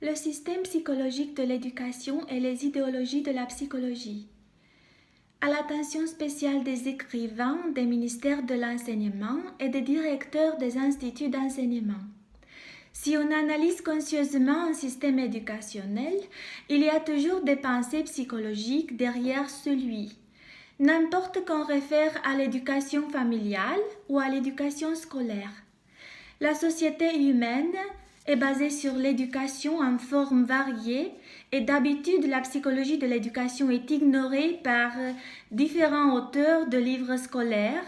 le système psychologique de l'éducation et les idéologies de la psychologie. À l'attention spéciale des écrivains, des ministères de l'enseignement et des directeurs des instituts d'enseignement. Si on analyse conscieusement un système éducationnel, il y a toujours des pensées psychologiques derrière celui. N'importe qu'on réfère à l'éducation familiale ou à l'éducation scolaire. La société humaine est basée sur l'éducation en formes variées et d'habitude la psychologie de l'éducation est ignorée par différents auteurs de livres scolaires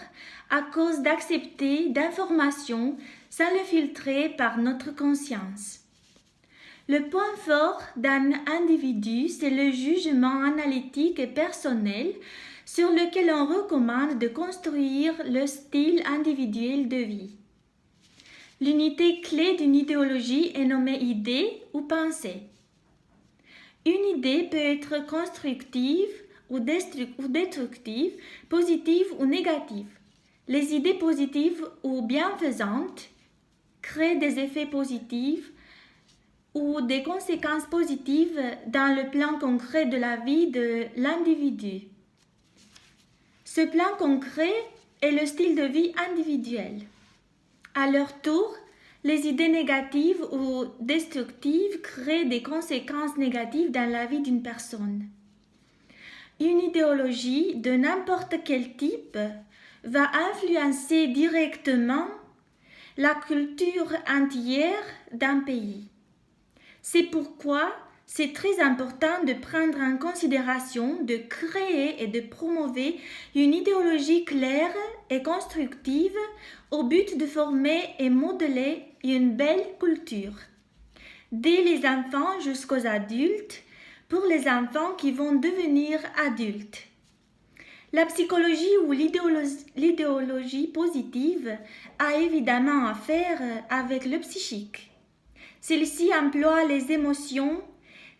à cause d'accepter d'informations sans le filtrer par notre conscience. Le point fort d'un individu, c'est le jugement analytique et personnel sur lequel on recommande de construire le style individuel de vie. L'unité clé d'une idéologie est nommée idée ou pensée. Une idée peut être constructive ou destructive, positive ou négative. Les idées positives ou bienfaisantes créent des effets positifs ou des conséquences positives dans le plan concret de la vie de l'individu. Ce plan concret est le style de vie individuel. À leur tour, les idées négatives ou destructives créent des conséquences négatives dans la vie d'une personne. Une idéologie de n'importe quel type va influencer directement la culture entière d'un pays. C'est pourquoi c'est très important de prendre en considération de créer et de promouvoir une idéologie claire et constructive au but de former et modeler une belle culture, dès les enfants jusqu'aux adultes, pour les enfants qui vont devenir adultes. La psychologie ou l'idéologie positive a évidemment à faire avec le psychique. Celle-ci emploie les émotions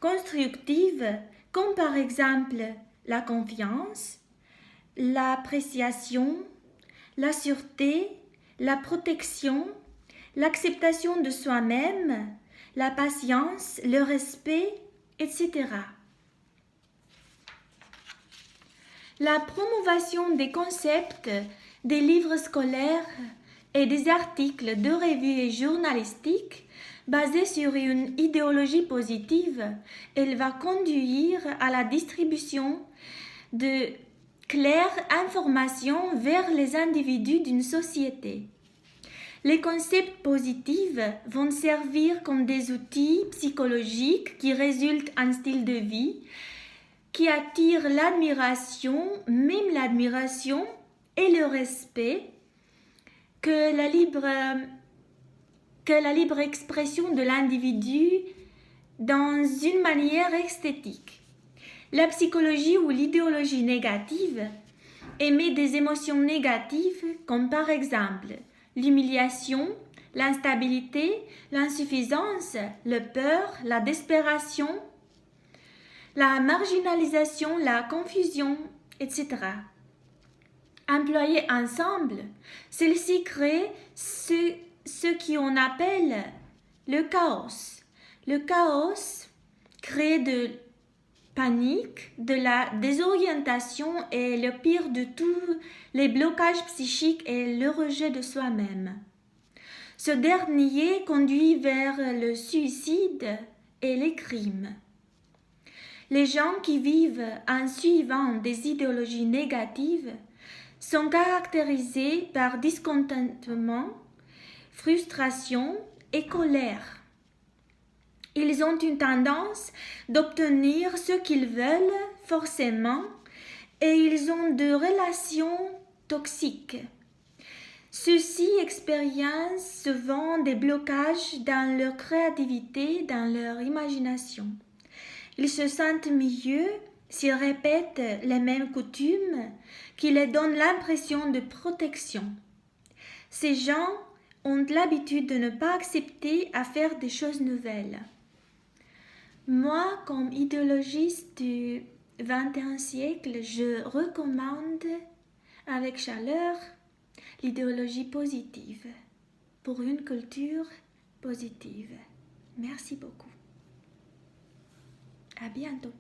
constructives comme par exemple la confiance, l'appréciation, la sûreté, la protection, l'acceptation de soi-même, la patience, le respect, etc. La promotion des concepts des livres scolaires et des articles de revues et journalistiques basés sur une idéologie positive, elle va conduire à la distribution de claires informations vers les individus d'une société. Les concepts positifs vont servir comme des outils psychologiques qui résultent en style de vie, qui attirent l'admiration, même l'admiration et le respect que la libre expression de l'individu dans une manière esthétique. La psychologie ou l'idéologie négative émet des émotions négatives comme par exemple l'humiliation, l'instabilité, l'insuffisance, la peur, la désespération, la marginalisation, la confusion, etc. Employées ensemble, celles-ci créent ce qu'on appelle le chaos. Le chaos crée de panique, de la désorientation et le pire de tous les blocages psychiques et le rejet de soi-même. Ce dernier conduit vers le suicide et les crimes. Les gens qui vivent en suivant des idéologies négatives sont caractérisés par discontentement, frustration et colère. Ils ont une tendance d'obtenir ce qu'ils veulent forcément et ils ont des relations toxiques. Ceux-ci expérimentent souvent des blocages dans leur créativité, dans leur imagination. Ils se sentent mieux s'ils répètent les mêmes coutumes qui leur donnent l'impression de protection. Ces gens ont l'habitude de ne pas accepter à faire des choses nouvelles. Moi, comme idéologiste du XXIe siècle, je recommande avec chaleur l'idéologie positive pour une culture positive. Merci beaucoup. À bientôt.